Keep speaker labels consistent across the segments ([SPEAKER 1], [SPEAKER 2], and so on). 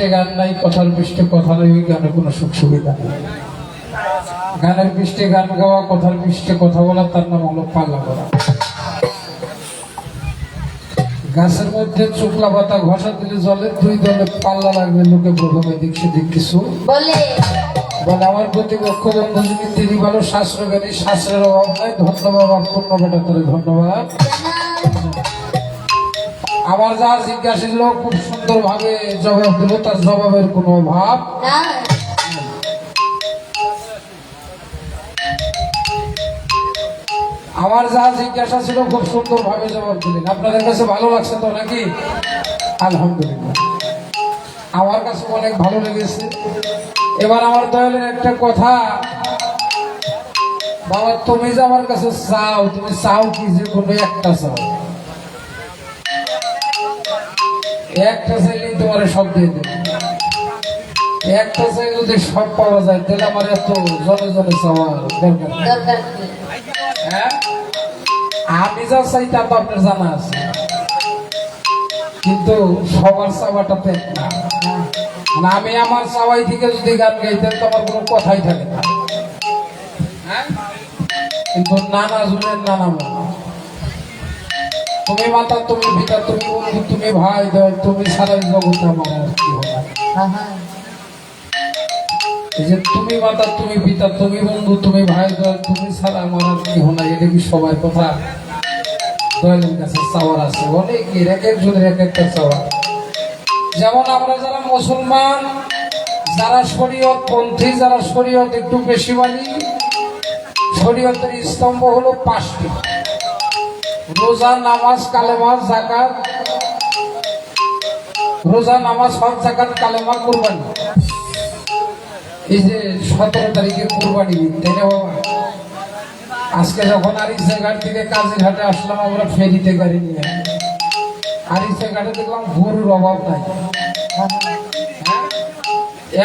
[SPEAKER 1] পৃষ্ঠে গান নাই, কথার পৃষ্ঠে কথা নেই, গানে কোনো সুখ সুবিধা নেই। গানের পৃষ্ঠে গান গাওয়া, কথার পৃষ্ঠে কথা বলা, তার নাম হলো পাল্লা করা। গাছের মধ্যে চুকলা পাতা ঘষা দিলে জলে দুই দলে পাল্লা লাগবে, লোকে প্রথমে দিক সেদিক কিছু বলে। আমার প্রতিপক্ষ বন্ধু যদি তিনি ভালো শাস্ত্রজ্ঞানী, শাস্ত্রের অভাব নাই। ধন্যবাদ আমার পূর্ণ বেটা তোরে, ধন্যবাদ। আমার যা জিজ্ঞাসা ছিল খুব সুন্দর ভাবে জবাব দিল, তার জবাবের কোনো অভাব। আমার যা জিজ্ঞাসা ছিল খুব সুন্দর ভাবে জবাব দিলেন। আপনাদের কাছে ভালো লাগছে তো নাকি? আলহামদুলিল্লাহ, আমার কাছে অনেক ভালো লেগেছে। এবার আমার দয়ালের একটা কথা, বাবা তুমি যে আমার কাছে চাও, তুমি চাও কি? যে কোনো একটা চাও, একটা চাইলেই তোমার সব দিয়ে দেবে। একটা চাই যদি সব পাওয়া যায়, তাহলে আমার এত জনে জনে চাওয়ার দরকার। হ্যাঁ, আমি যা চাই তা তো আপনার জানা আছে, কিন্তু সবার চাওয়াটা তো এক না। মানে আমি আমার চাওয়াই থেকে যদি গান গাইতেন তো আমার কোনো কথাই থাকে না। হ্যাঁ, কিন্তু নানা জনের নানা মন। তুমি মাতা, তুমি পিতা, তুমি বন্ধু, তুমি ভাই, তুমি সারা জগৎ আমার আর কি হবে। এই যে তুমি মাতা, তুমি পিতা, তুমি বন্ধু, তুমি ভাই, তুমি ছাড়া আমার আর কি হয়। এটা কি সবার কথা? দয়ালের কাছে চাওয়ার আছে অনেক, এক একজনের এক একটা চাওয়া। যেমন আমরা যারা মুসলমান, যারা শরীয়ত পন্থী, যারা শরীয়ত একটু বেশি মানি, শরীয়তের স্তম্ভ হলো 5টি: রোজা, নামাজ, কালেমা, যাকাত। রোজা, নামাজ, হজ, যাকাত, কালেমা, কুরবানি। এই যে 17 তারিখে কুরবানি, তাই না বাবা? আজকে যখন আরিচা ঘাট থেকে কাজীরহাটে আসলাম আমরা ফেরিতে গাড়ি নিয়ে, আরিচা ঘাটে দেখলাম গরুর অভাব নাই।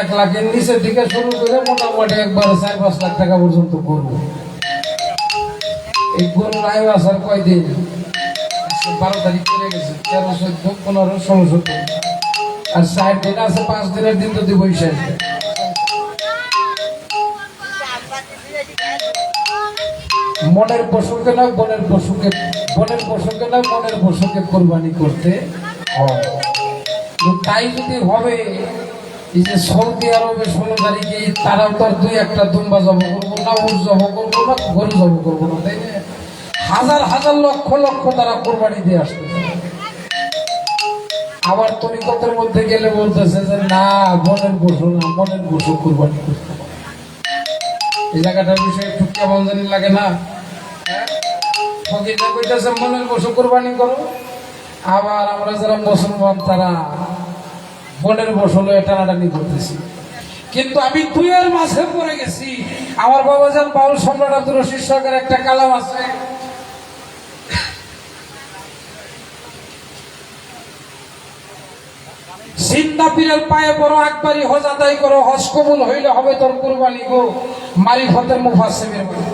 [SPEAKER 1] 1 লাখের নিচের দিকে শুরু করে মোটামুটি একবারে 4-5 লাখ টাকা পর্যন্ত গরু। এই গরুর আয়ু আসার কয়দিন? 12 তারিখ চলে গেছে, 13, 14, 15, 16, 17, আর 60 দিন আছে। 5 দিনের দিন তো দিবই শেষ। মনের পশুকে নয় বনের পশুকে, বনের পশুকে নয় মনের পশুকে কোরবানি করতে হয়। তাই যদি হবে, এই যে সৌদি আরবে 16 তারিখে তারাও তো 2-1টা দুম্বা জব করবো না, উট জব করবো না, গরু জব করবো না, তাই না? হাজার হাজার লক্ষ লক্ষ তারা কোরবানি দিয়ে আসতেছে। আবার তরিকতের মধ্যে গেলে বলতেছে যে না, বনের পশু না, মনের পশু কোরবানি করতে। এই জায়গাটার বিষয়ে একটু কেমন জানি লাগে না? ফকিররা কইতেছে মনের পশু কোরবানি করো, আবার আমরা যারা মুসলমান তারা বনের পশু লয়ে টানাটানি করতেছি। কিন্তু আমি দুইয়ের মাঝে পড়ে গেছি। আমার বাবাজান বাউল সম্রাট আব্দুর রশিদ সরকার একটা কালাম আছে, জিন্দা পীরের পায়ে বড় একবারই হজ আদায় করো, হজ কবুল হইলে হবে তোর কুরবানি গো। মারিফতের মুফাসসিরের বলে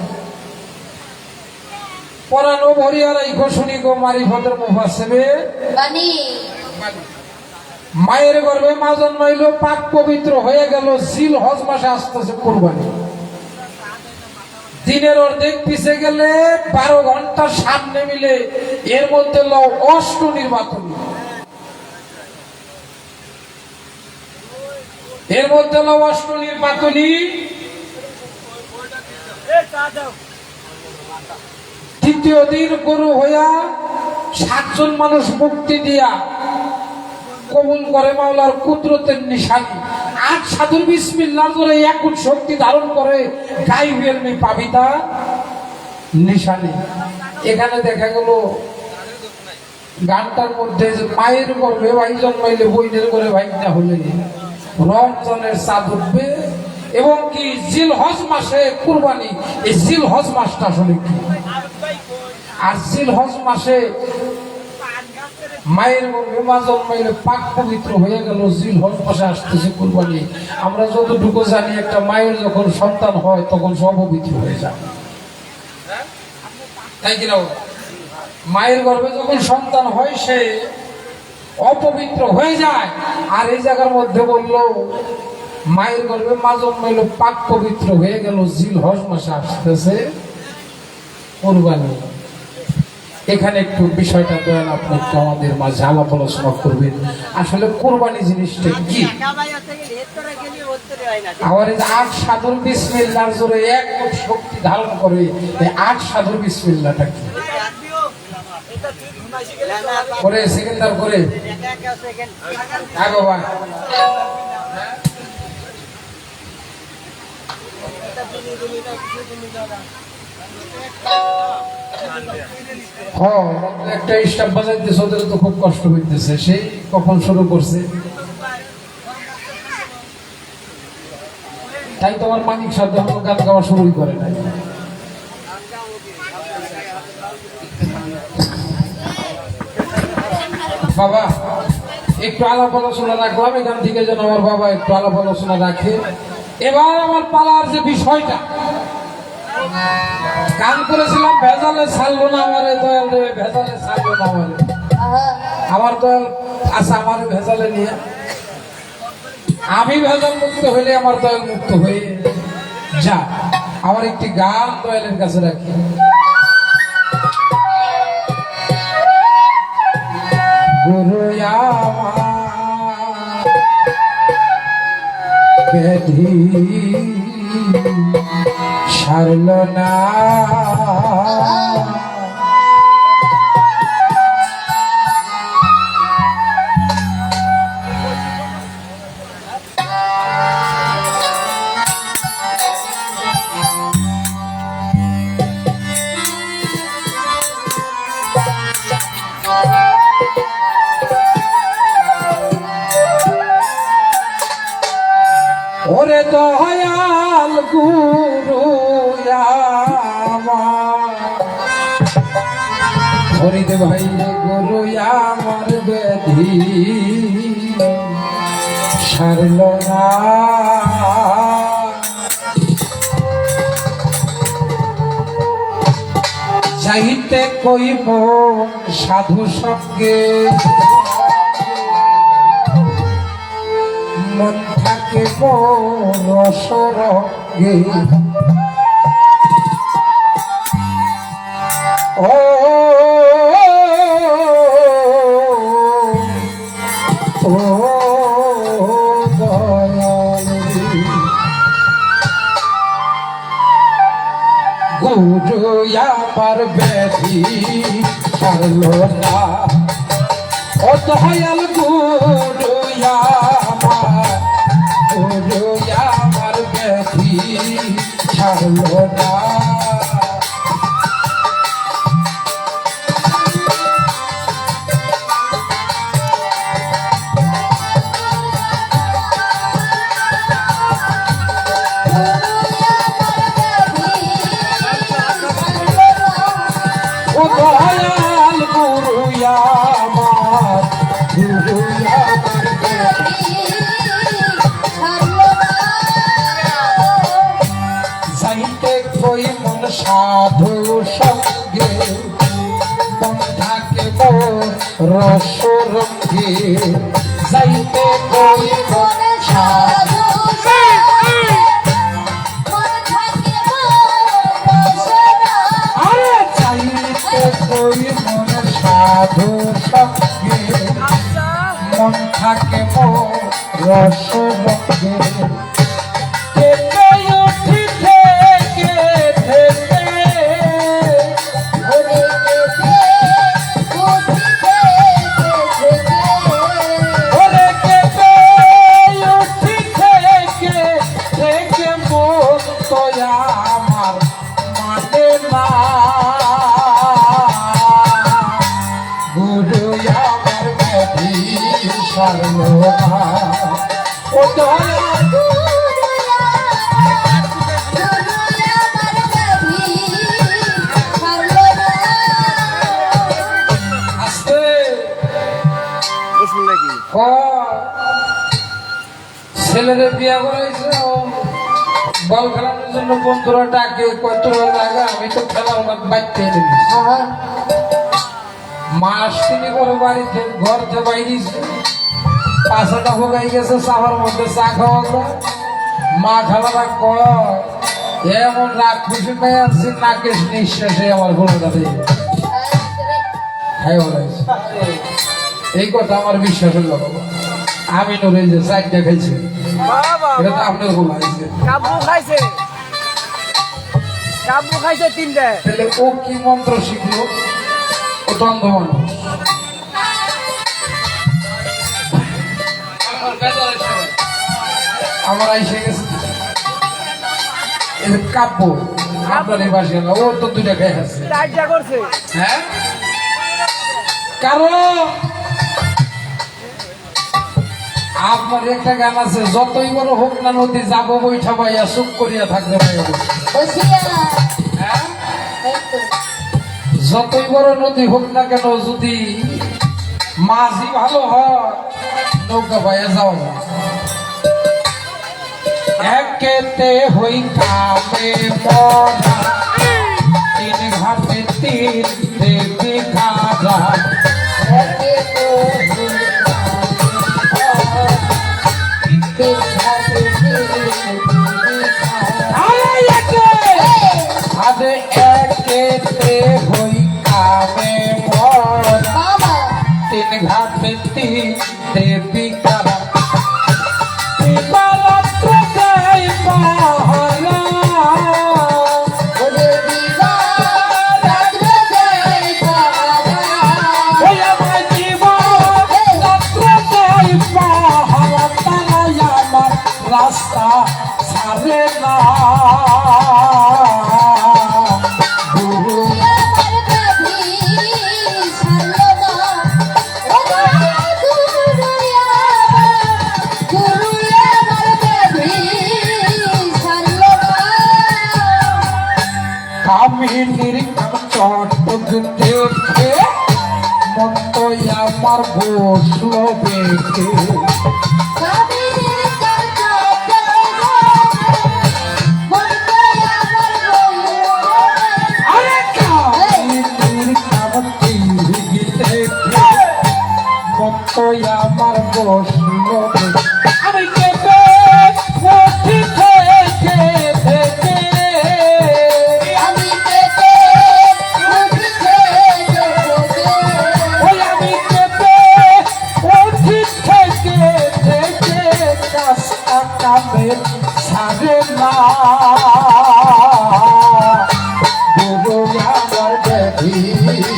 [SPEAKER 1] পরানো ভরিয়া রাইখো শুনি গো, মারিফতের মুফাসসিরের বাণী। মায়ের গর্ভে মা জন্মাইলো, পাক পবিত্র হয়ে গেল, জিল হজ মাসে আসতেছে কুরবানি। দিনের অর্ধেক পিছে গেলে 12 ঘন্টা সামনে মিলে, এর মধ্যে লও অষ্ট নির্বাচন, এর মধ্যে লও অষ্ট নির্বাচনী। তৃতীয় দিন গরু হইয়া 7 জন মানুষ মুক্তি দিয়া কবুল করে মাওলার কুদরতের নিশানি। 8 সাধুর বিসমিল্লাহ ধরে একুট শক্তি ধারণ করে গাইবের নি পাবিতা নিশানি। এখানে দেখা গেল গানটার মধ্যে যে মায়ের গর্ভে ভাই জন্মাইলে বইনের করে ভাই না হলে রমজানের চাঁদ উঠবে, এবং কি জিল হজ মাসে কুরবানি। এই জিল হজ মাসটা আসলে কি? আর জিল হজ মাসে মায়ের গর্ভে মা জন্মাইলে পাক পবিত্র হয়ে গেল, জিল হজ মাসে আসতেছে কুরবানি। আমরা যতটুকু জানি, একটা মায়ের যখন সন্তান হয় তখন সব পবিত্র হয়ে যায়, তাই কিনা? মায়ের গর্ভে যখন সন্তান হয় সে অপবিত্র হয়ে যায়। আর এই জায়গার মধ্যে বললো মায়ের গর্ভে মা জন্মাইল, পাক পবিত্র হয়ে গেল। জিল হজ মাসে আসতেছে কুরবানি। এখানে একটু বিষয়টা দেন, আপনি একটু আমাদের মাঝে আলাপ আলোচনা করবেন, আসলে কুরবানি জিনিসটা কি। আবার এই যে 8 সাধুর বিসমিল্লাহর জোরে এক কোটি শক্তি ধারণ করে, এই 8 সাধুর বিসমিল্লাহটা কি করে সেকেন্ডার করে? হ্যাঁ বাবা, একটা স্টাফ বাজাইতেছে, ওদের তো খুব কষ্ট হইতেছে। সেই কখন শুরু করছে, তাই তোমার মানিক সাধ্য গান গাওয়া শুরুই করে নাই। বাবা একটু আলাপ আলোচনা রাখলাম, এখান থেকে যেন আমার বাবা একটু আলাপ আলোচনা রাখে। এবার আমার পালার যে বিষয়টা কাম করেছিলাম, ভেজালে ছাড়লো না আমারে দয়াল রে, ভেজালে ছাড়লো না আমারে। আমার দয়াল আচ্ছা আমার ভেজালে নিয়ে আমি ভেজাল মুক্ত হইলে আমার দয়াল মুক্ত হয়ে যা। আমার একটি গান দয়ালের কাছে রাখি। গুরু আমার ব্যাধি সারল না, ওরে দয়াল গুরু আমার, ফরিদ ভাই গুরু আমার ব্যাধি সারল না। চাইতে কইব সাধু সঙ্গে, মন থাকে রসরঙ্গে। ও ও দয়াল গুরু আমার ব্যাধি সারল না, ও দয়াল গুরু আমার, গুরু আমার ব্যাধি সারল না। ও দয়াল গুরু আমার, গুরু আমার ব্যাধি যাইতে কই মন সাধু সঙ্গে, মন থাকে মোর রসরঙ্গে। যাইতে কই মন সাধু, আরে চাইতে কই মন সাধু সঙ্গে, মন থাকে মোর রসরঙ্গে। আমার মানে না গুরু আমার ব্যাধি সারল না, ও দয়াল আস্তে ছেলেদের বিয়া করেছে, বল খেলানোর জন্য বন্ধুরা ডাকে, কত জায়গা আমি তো খেলার বাচ্চা মাস তিনি করে বাড়িতে ঘরতে বাইরেছে, পাশাটা ভোগাই গেছে চাওয়ার মধ্যে চা খাওয়া যায়। মা খালারা কয় এমন রাগ খুশি পেয়ে আনছি নাকেশ নিঃশ্বাসে আমার ঘুরে দাঁড়িয়ে এই কথা আমার বিশ্বাস হলো বাবা। আমি নড়ে যে চারটা খাইছে, এটা তো আপনার বলা হয়েছে।
[SPEAKER 2] কাবু খাইছে তিনটে।
[SPEAKER 1] তাহলে ও কি মন্ত্র শিখলো? ও দ্বন্দ্ব মানুষ। আমার এসে গেছে কাব্য আপনার এই বাসে ও তো দুইটা খেয়ে আছে। হ্যাঁ, কারণ আপনার একটা গান আছে, যতই বড় হোক না নদী যাবো বৈঠা পাইয়া চুপ করিয়া থাকতে পাই। যতই বড় নদী হোক না কেন, যদি মাঝি ভালো হয় নৌকা পাইয়া যাওয়া যায়। একেতে হই কামে মরা, তিন ঘাটে তিন দেবী খাজা। আরে একেতে হই কামে মরা, তিন ঘাটে তিন দেবী খাজা। রাস্তা ছাড়ে না কামিনীর চট দেখে মত আমার বসল বেঁকে। আমার বসল আমি কেটে থেকে থেকে আমি কেটে আমি কেটে থেকে থেকে রাস্তা কামে ছাড়ে না গুরু আমার দেবী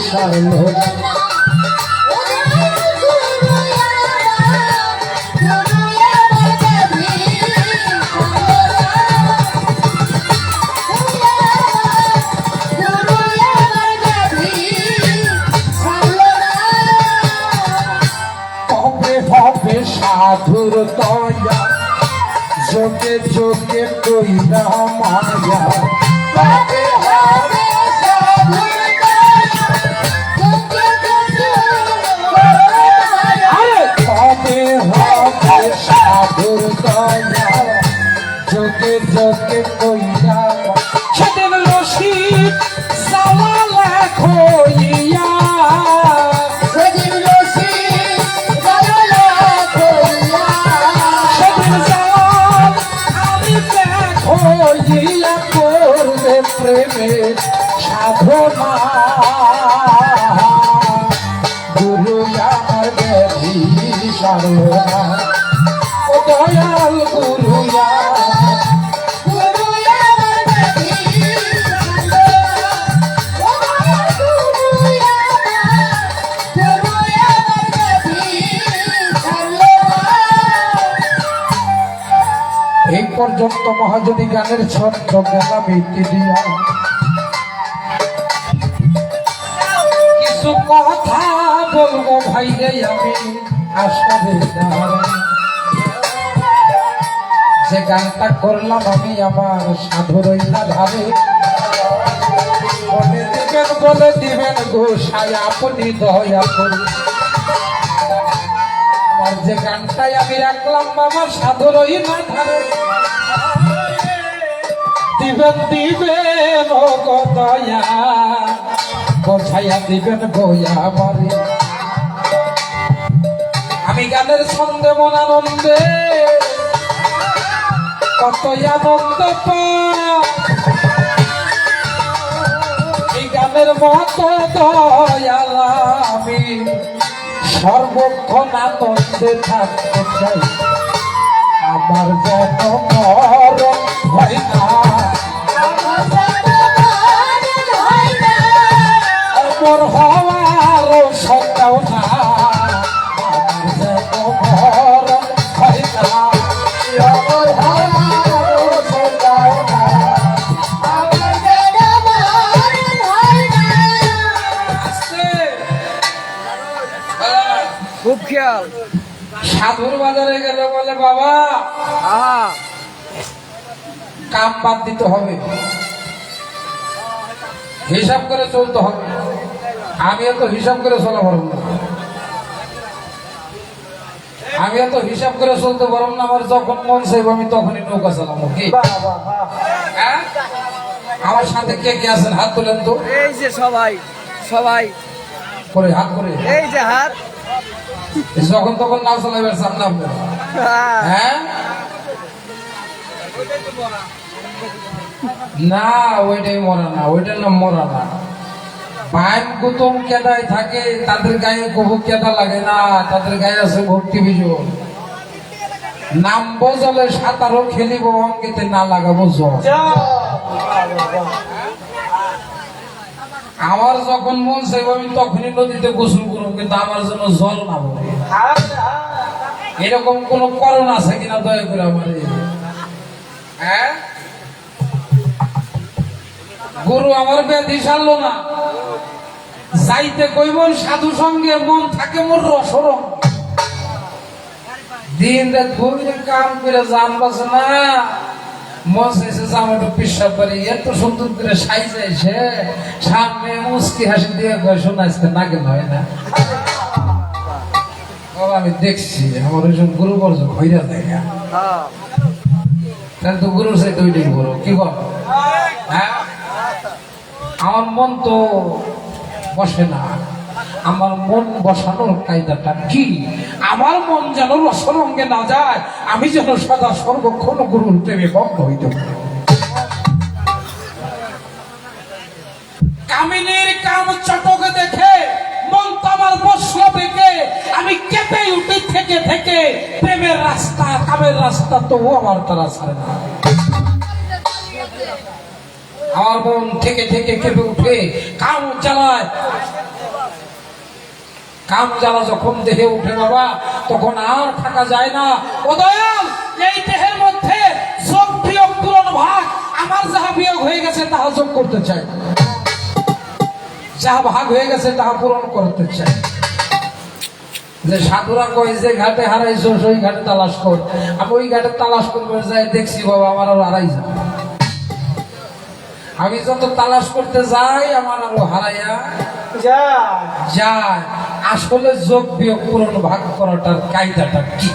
[SPEAKER 1] সারল। সাধুর দয়া যোগে যোগে কইরা মায়া, কবে হবে সাধুর দয়া যোগে যোগে কইরা। সেদিন রশিদ সাওয়ালা খইয়া, করবে প্রেমের সাধনা গুরু আমার দেবী সারনা। ও দয়াল গুরু এই পর্যন্ত মহাজনী গানের ছন্দ মেলা মিটি দিয়া কিছু কথা বলবো ভাই রে আমি আসবে। যে গানটা করলাম আমি আমার সাধুরইলা ধারে, বলে দিবেন গোসাই আপনি দয়া করে। আর যে গানটাই আমি রাখলাম আমার সাধুরইলা ধারে, দিবেন দিবেন দয়া বোঝাইয়া দিবেন বইয়া বাড়ি। আমি গানের ছন্দে মন আনন্দে কত আনন্দ পাই, এই গানের মতো দয়াল আমি সর্বক্ষণ আনন্দে থাকতে চাই। আমার যেন মরণ হয় না, অমর হওয়ার সত্ত্বেও না, আমার যেন মরণ হয় না, অমর হওয়ার সত্ত্বেও না। আস্তে।
[SPEAKER 2] খুব খেয়াল।
[SPEAKER 1] সাধুর বাজারে গেলে বলে বাবা
[SPEAKER 2] আহা,
[SPEAKER 1] কাম বাদ দিতে হবে, হিসাব করে চলতে হবে। আমি এত হিসাব করে চলা পারব না, আমি এত হিসাব করে চলতে পারব না। আমার যখন মন চাইব আমি তখনই নৌকা চালাবো। কি হ্যাঁ? আমার সাথে কে কে আছেন হাত তোলেন তো,
[SPEAKER 2] এই যে সবাই সবাই,
[SPEAKER 1] করে হাত করে।
[SPEAKER 2] এই যে হাত।
[SPEAKER 1] যখন তখন নাও চালাইবার সামনে আপনার, হ্যাঁ না, ওইটাই মরা না, ওইটার নাম মরা না। পাইপ গুতম কেদায় থাকে, তাদের গায়ে কবু কেদা লাগে না, তাদের গায়ে আছে ভক্তি বিজয়। নামবো জলে সাঁতারও খেলিব, অঙ্গেতে না লাগাবো জল। আমার যখন মন চাইব আমি তখনই নদীতে গোসল করবো, কিন্তু আমার জন্য জল না বলে। এরকম কোন করণ আছে কিনা দয়া করে আমার, হ্যাঁ? গুরু আমার ব্যাধি সারলো না, যাইতে কইব সাধু সঙ্গে মন থাকে মোর রসরম। দিন রাত ঘুরে কাম করে জান বাসে না, মন চাইছে যে আমার একটু পিসাব পারি, এত সুন্দর করে সাইজাইছে, সামনে মুস্কি হাসি দিয়ে কয় শোনা আজকে না গেল হয় না। বাবা আমি দেখছি আমার ওইসব গুরু বর্জ হইরা দেখা, তাহলে তো গুরুর চাইতে ওইটাই বড়। কি বল? হ্যাঁ, আমার মন তো বসে না, আমার মন বসানোর কায়দাটা কি? আমার মন যেন রসরঙ্গে না যায়, আমি যেন সদা সর্বক্ষণ গুরুর প্রেমে ভক্ত হইতে পারি। কামিনীর কাম চটকে দেখে মন তো আমার বসলো বেঁকে, আমি কেঁপে উঠি থেকে থেকে, প্রেমের রাস্তা কামের রাস্তা তো আমার তারা ছাড়ে না। আমার মন থেকে থেকে কেঁপে উঠে কাম জ্বালায়, কাম জ্বালা যখন দেহে উঠে বাবা, তখন আর থাকা যায় না। ও দয়াল, এই দেহের মধ্যে যোগ বিয়োগ পূরণ ভাগ, আমার যাহা বিয়োগ হয়ে গেছে তাহা যোগ করতে চাই, যাহা ভাগ হয়ে গেছে তাহা পূরণ করতে চাই। যে সাধুরা কয় যে ঘাটে হারাইছো সেই ঘাটে তালাশ কর, আমি ওই ঘাটে তালাশ করবে যাই দেখছি বাবা আমার আরো হারাই যায়। আমি যত তালাশ করতে যাই আমার আরো হারাইয়া যায়। আসলে যোগ বিয়োগ পূরণ ভাগ করাটার কায়দাটা কি?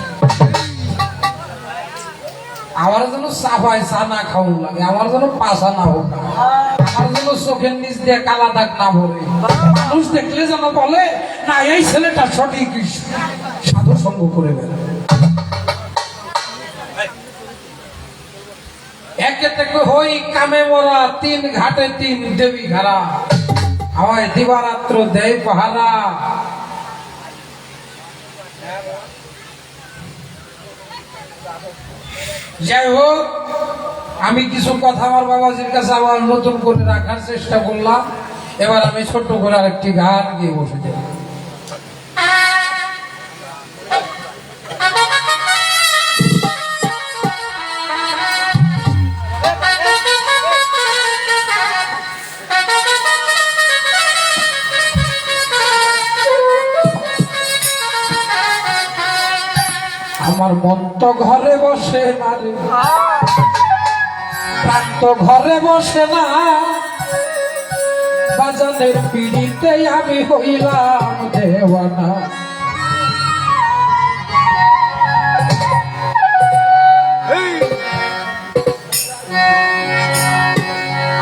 [SPEAKER 1] আমার যেন চাপায় চা না খাওয়া লাগে, আমার যেন পাশা না হোক, আমার যেন চোখের নিচ দিয়ে কালা দাগ না ভরে, মানুষ দেখলে যেন বলে না এই ছেলেটা সঠিক সাধু সঙ্গ করে বেড়ায়। একে থেকে হই কামে মরা, তিন ঘাটে তিন দেবী ঘাড়া, হাওয়ায় দিবারাত্র দেয় পাহারা। যাই হোক, আমি কিছু কথা আমার বাবাজির কাছে আবার নতুন করে রাখার চেষ্টা করলাম। এবার আমি ছোট্ট করে আরেকটি গান গিয়ে বসে যাই। আমার মন তো ঘরে বসে না রে, প্রাণ তো ঘরে বসে না, বাজানের পিড়িতে আমি হইলাম দেওয়ানা।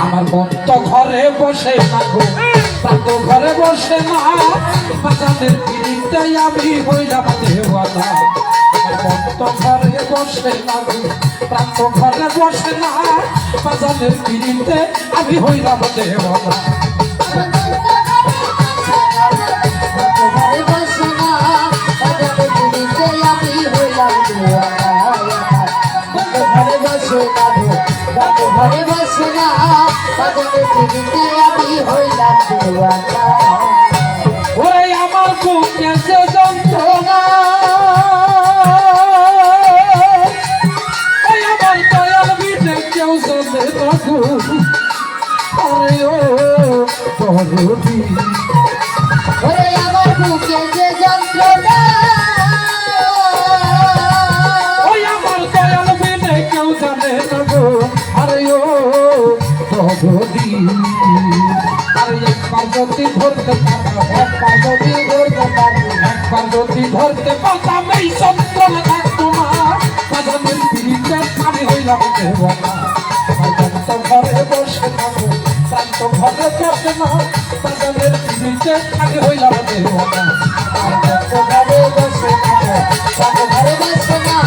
[SPEAKER 1] আমার মন তো ঘরে বসে না গো, প্রান্ত ঘরে বসে না বাজানের পিড়িতে আমি হইলাম দেওয়ানা প্রান্ত ঘরে বসে না প্রান্ত ঘরে বসে না বাজানের পিড়িতে আমি হইলাম দেওয়ানা
[SPEAKER 3] ঘরে বসে না বাজারে পিড়িতে আমি হইলাম দেওয়ানা ঘরে বসে না ঘরে বসে না বাজারে পিড়িতে আমি হইলাম দেওয়ানা
[SPEAKER 1] ওরে আমার বুকে যে যন্ত্রণা ওই আমার দয়াল বিনে কেউ জানে না গো আরে ও দরদি
[SPEAKER 3] ওরে আমার বুকে যে যন্ত্রণা
[SPEAKER 1] ওই আমার দয়াল বিনে কেউ জানে না গো আরে ও দরদি আরে একবার যদি ধরতে পারো
[SPEAKER 3] একবার যদি ধরতে পারি
[SPEAKER 1] একবার যদি ধরতে পারতাম এই যন্ত্রণা থাকতো না বাজানের পিড়িতে আমি হইলাম দেওয়ানা প্রান্ত ঘরে বসে থাকো প্রান্ত ঘরে বসে না বাজানের পিড়িতে আমি হইলাম দেওয়ানা
[SPEAKER 3] ঘরে বসে না ঘরে বসে না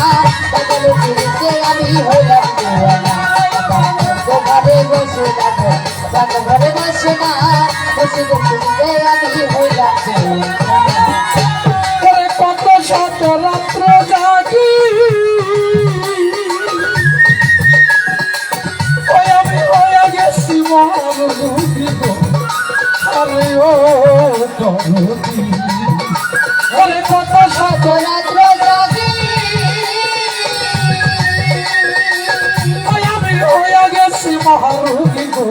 [SPEAKER 3] বাজারে পিড়িতে আমি হইলাম দেওয়ানা ঘরে বসে না ঘরে বসে না বসে পিড়িতে আমি হইলাম দেওয়ানা
[SPEAKER 1] ওরে কত শত রাত্র জাগি ওই আমি হয়ে গেছি মহারুগী গো আরে ও দরদি ওরে কত শত
[SPEAKER 3] রাত্র জাগি
[SPEAKER 1] ওই আমি হয়ে গেছি মহারুগী গো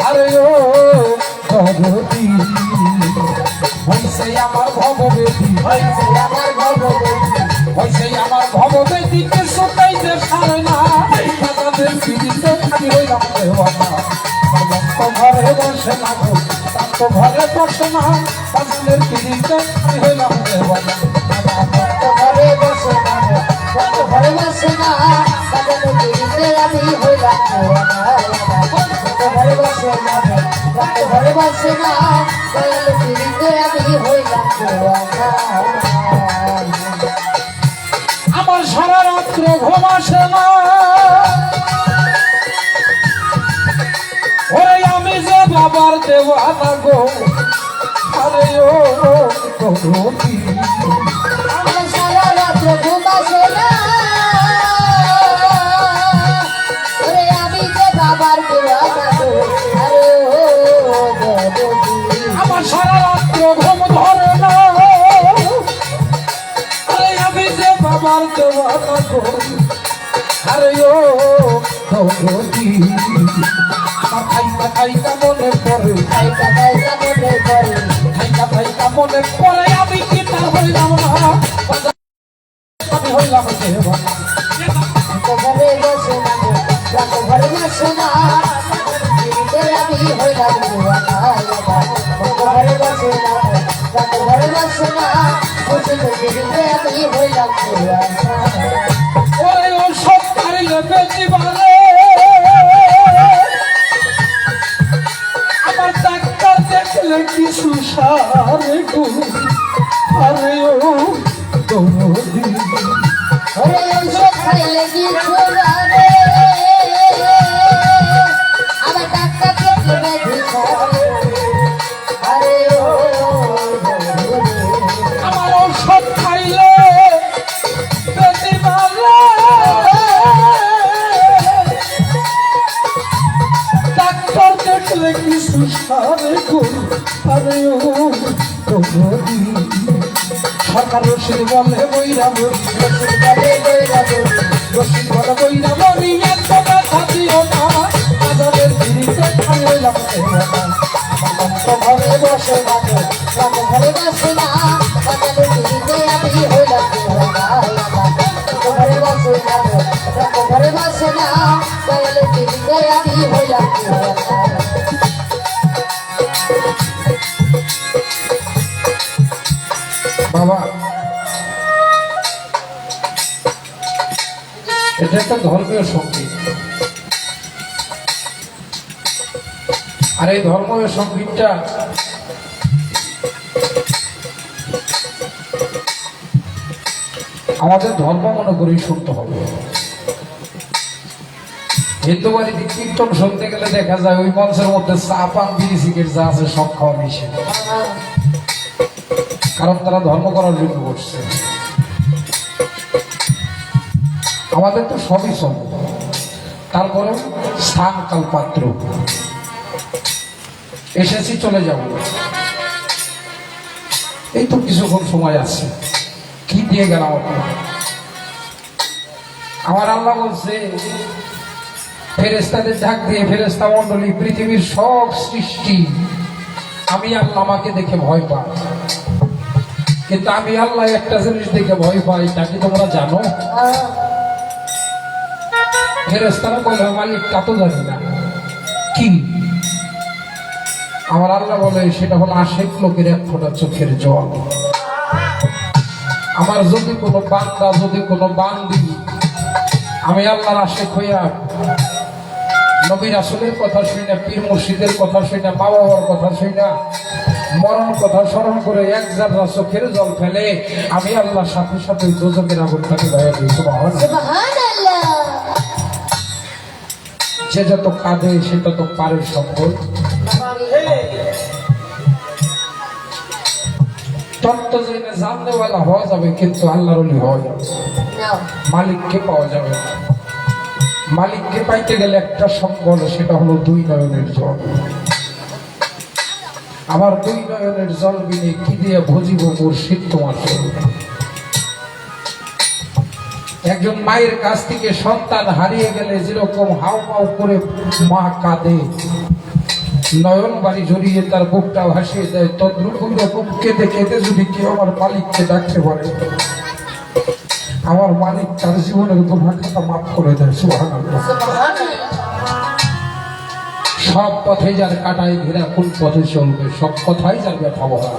[SPEAKER 1] আরে ও দরদি হইছে আমার ভববেদী
[SPEAKER 3] হইছে আমার ভগবতী
[SPEAKER 1] হইছে আমার ভববেদীকে শুকাইতে পারে না তাদের পিড়িতে আমি হইলাম দেওয়ানা প্রান্ত ঘরে বসে না গো প্রান্ত ঘরে বসে না তাদের পিড়িতে আমি হইলাম দেওয়ানা
[SPEAKER 3] ঘরে বসে না ঘরে বসে না বাজারে পিড়িতে আমি হইলাম দেওয়ানা ঘরে বসে না ঘরে বসে না বাজারে পিড়িতে আমি হইলাম দেওয়ানা
[SPEAKER 1] আমার সারা রাত্র ঘুম আসে না ওরে আমি যে বাবার দেওয়ানা গো আরে ও দরদি
[SPEAKER 3] আমার সারা রাত্র ঘুম আসে না ওরে আমি যে বাবার দেওয়ানা গো আরে ও দেবী
[SPEAKER 1] আমার সারা রাত্র ঘুম ধরে না আরে আমি যে বাবার দেওয়ানা গো আরে ও দরদি আমার খাইতা খাইতা মনে পড়ে
[SPEAKER 3] খাইতা খাইতা মনে করে
[SPEAKER 1] খাইতা খাইতা মনে পড়ে আমি কি তার হইলাম না আমি হইলাম দেওয়ানা
[SPEAKER 3] ঘরে বসে না ঘরে বসে না পিড়িতে আমি হইলাম দেওয়ানা ঘরে বসে না ঘরে বসে না বসে পিড়িতে আমি হইলাম দেওয়ানা
[SPEAKER 1] ওরে ও সব পারিলে বেশি ভালো আমার ডাক্তার দেখলে কি সুসারে গো আরে ও দরদি
[SPEAKER 3] ওরে ওষুধ খাইলে কিছু লাগে আমার ডাক্তার দেখলে ব্যাধি সারে আরে ও
[SPEAKER 1] আমার ঔষধ খাইলে বেশি ভালো ডাক্তার দেখলে কি সুসারে গো আরে ও দরদি সরকার রশিদ বলে বইরা বই রশিদ বলে বইরা বলি এত ব্যথা দিও না বাজারের পিড়িতে আমি হইলাম দেওয়ানা
[SPEAKER 3] ঘরে বসে না ঘরে বসে না বাজারে পিড়িতে আমি হইলাম দেওয়ানা ঘরে বসে না ঘরে বসে না বাজারে পিড়িতে আমি হইলাম দেওয়ানা
[SPEAKER 1] বাবা এটা একটা ধর্মীয় সঙ্গীত আর এই ধর্মীয় সঙ্গীতটা আমাদের ধর্ম মনে করেই শুনতে হবে। হিন্দু বাড়িতে কীর্তন শুনতে গেলে দেখা যায় ওই মঞ্চের মধ্যে চা পান বিড়ি সিগারেট যা আছে সব খাওয়া মিশে, কারণ তারা ধর্ম করার জন্য করছে। আমাদের তো সবই চলে, তারপরে স্থান কাল পাত্র এসেছি চলে যাব, এই তো কিছুক্ষণ সময় আছে, কি দিয়ে গেলাম আপনার? আমার আল্লাহ বলছে ফেরেশতাদের ডাক দিয়ে, ফেরেশতা মণ্ডলী পৃথিবীর সব সৃষ্টি আমি আল্লাহ আমাকে দেখে ভয় পাই, কিন্তু আমি আল্লাহ একটা জিনিস দেখে ভয় পাই, তা কি তোমরা জানো? ফেরেশতারা বলে মালিক তা তো জানি না। কি? আমার আল্লাহ বলে সেটা হলো আশেক লোকের এক ফোঁটা চোখের জল। আমার যদি কোনো বান্দা, যদি কোনো বান্দি আমি আল্লাহর আশেক হইয়া নবী রাসূলের কথা শুনে, পীর মুর্শিদের কথা শুনে, মা বাবার কথা শুনে, মরণ কথা স্মরণ করে এক জাররা চোখের জল ফেলে, আমি আল্লাহর সাথে সাথে দোজখের আগুনটাকে গায়ে দিই।
[SPEAKER 3] সুবহানাল্লাহ।
[SPEAKER 1] যে যত কাঁদে সে তত পারে সম্ভব। তত্ত্ব জেনে জানলেওয়ালা হওয়া যাবে, কিন্তু আল্লাহর ওলি হওয়া যাবে, মালিককে পাওয়া যাবে না। মালিককে পাইতে গেলে একটা সম্বল, সেটা হলো দুই নয়নের জল। আমার দুই নয়নের জল বিনে কি দিয়ে ভজিব মুর্শিদ তোমার চরণে? একজন মায়ের কাছ থেকে সন্তান হারিয়ে গেলে যেরকম হাউ মাউ করে মা কাঁদে, নয়ন বাড়ি জড়িয়ে তার বুকটা ভাসিয়ে দেয়, তদ্রুপ রকম কেঁদে কেঁদে যদি কেউ আমার মালিককে ডাকতে পারে, আমার মালিক তার জীবনের গুনাহ খাতা মাফ করে দেয়। সুবহানাল্লাহ। সব পথে যার কাটায় ঘেরা, কোন পথে চলবে? সব কথাই যার ব্যথা বলা,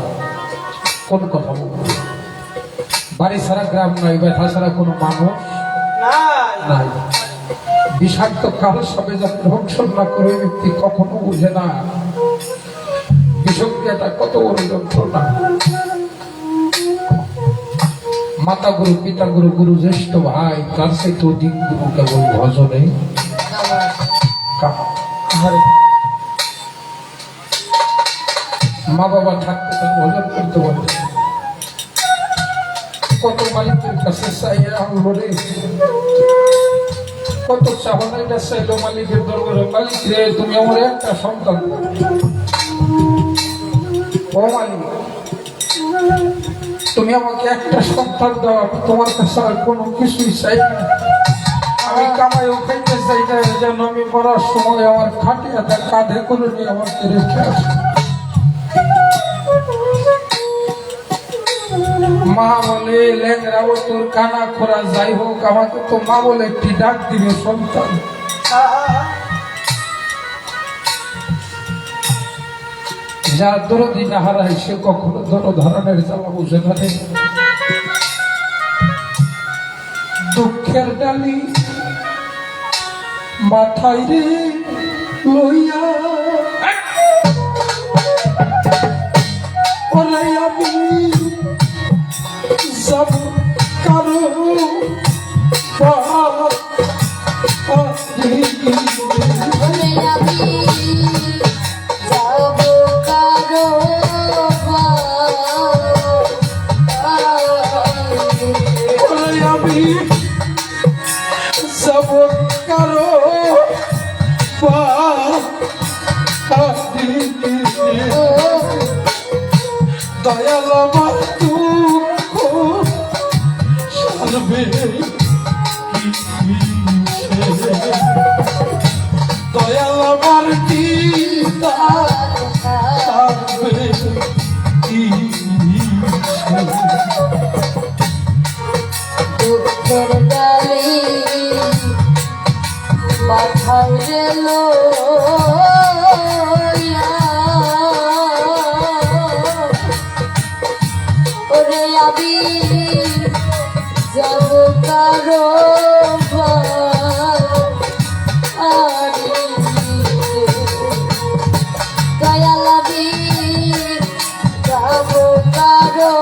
[SPEAKER 1] কোন কথা বলবে? বাড়ি ছাড়া গ্রাম নাই, ব্যথা ছাড়া কোনো মানুষ নাই। বিষাক্ত কাল সবে যাতে রক্ষণ না করে ব্যক্তি কখনো বুঝে না বিষক্রিয়াটা কত বড় যন্ত্রণা। মাতা গুরু, পিতা গুরু, গুরু জ্যেষ্ঠ ভাই, তার সে তো দিক গুরু কেবল ভজনে। মা বাবা থাকতে তার ভজন করতে বলে, কত মালিকের কাছে চাইয়া রে, কত চাহনাইটা চাইল মালিকের দরবারে, মালিক রে তুমি আমার একটা সন্তান, ও মালিক তুমি আমাকে একটা সন্তান দাও, আমি তোমার কাছে আর কোনো কিছুই চাই না। আমি কামাইও খাইতে চাই না, যেন আমি মরার সময় আমার খাটিয়াটা কাঁধে করে নিয়ে আমাকে রেখে আসে। মা বলে ল্যাংরা ও তোর কানা খোরা যাই হোক, আমাকে তো মা বলে একটি ডাক দিবে সন্তান। যার দরদি না হারায় সে কখনো ধরনের জ্বালা বুঝে না। দুঃখের ডালি মাথায় রে লইয়া ওরে আমি যাব কারো সব কারো দয়াল আমার দুঃখ সারবে, দয়াল আমার চিন্তা সারবে কি?
[SPEAKER 3] দুঃখের ডালি মাথায় রে লইয়া ওরে আমি যাব কারো দয়াল আমি যাব কারো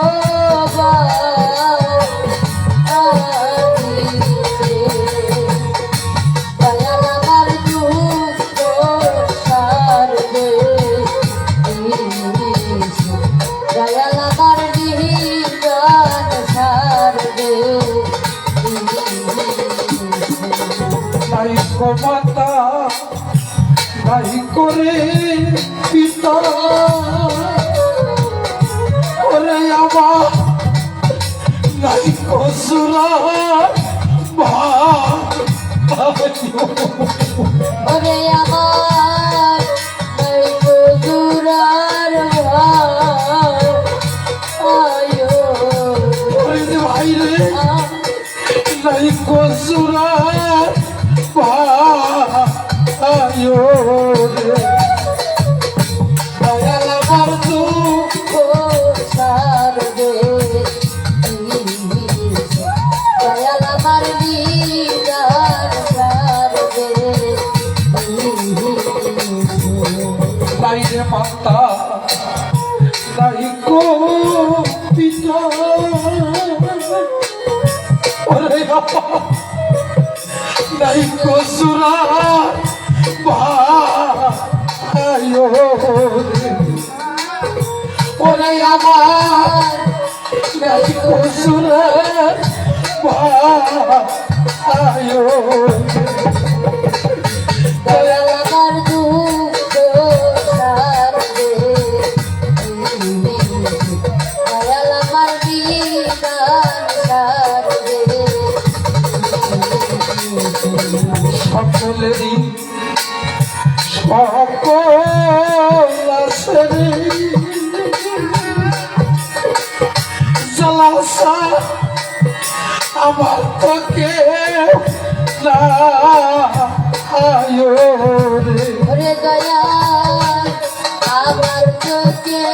[SPEAKER 1] গো মাতা নাই করে পিতা ওরে আমার নাই কসুরা
[SPEAKER 3] ওরে আমার নাই গুজরার আয়ো
[SPEAKER 1] ভাই রে নাই কসুরা আয়ো রে দয়াল আমার দুঃখ
[SPEAKER 3] সার দে দয়াল আমার বিদার সার দে
[SPEAKER 1] বাইরে মাতা নাই কো পিতা ওরে নাই কো সুরা ভাইও ওরে আমার নাই কো সুরা ভাইও
[SPEAKER 3] দয়াল আমার দুঃখ সার দে দয়াল আমার বিদার সার দে
[SPEAKER 1] সকলেরই সকল আছে রে জালাসা আমার তোকে না আয়ো রে
[SPEAKER 3] ওরে দয়াল আমার চোখে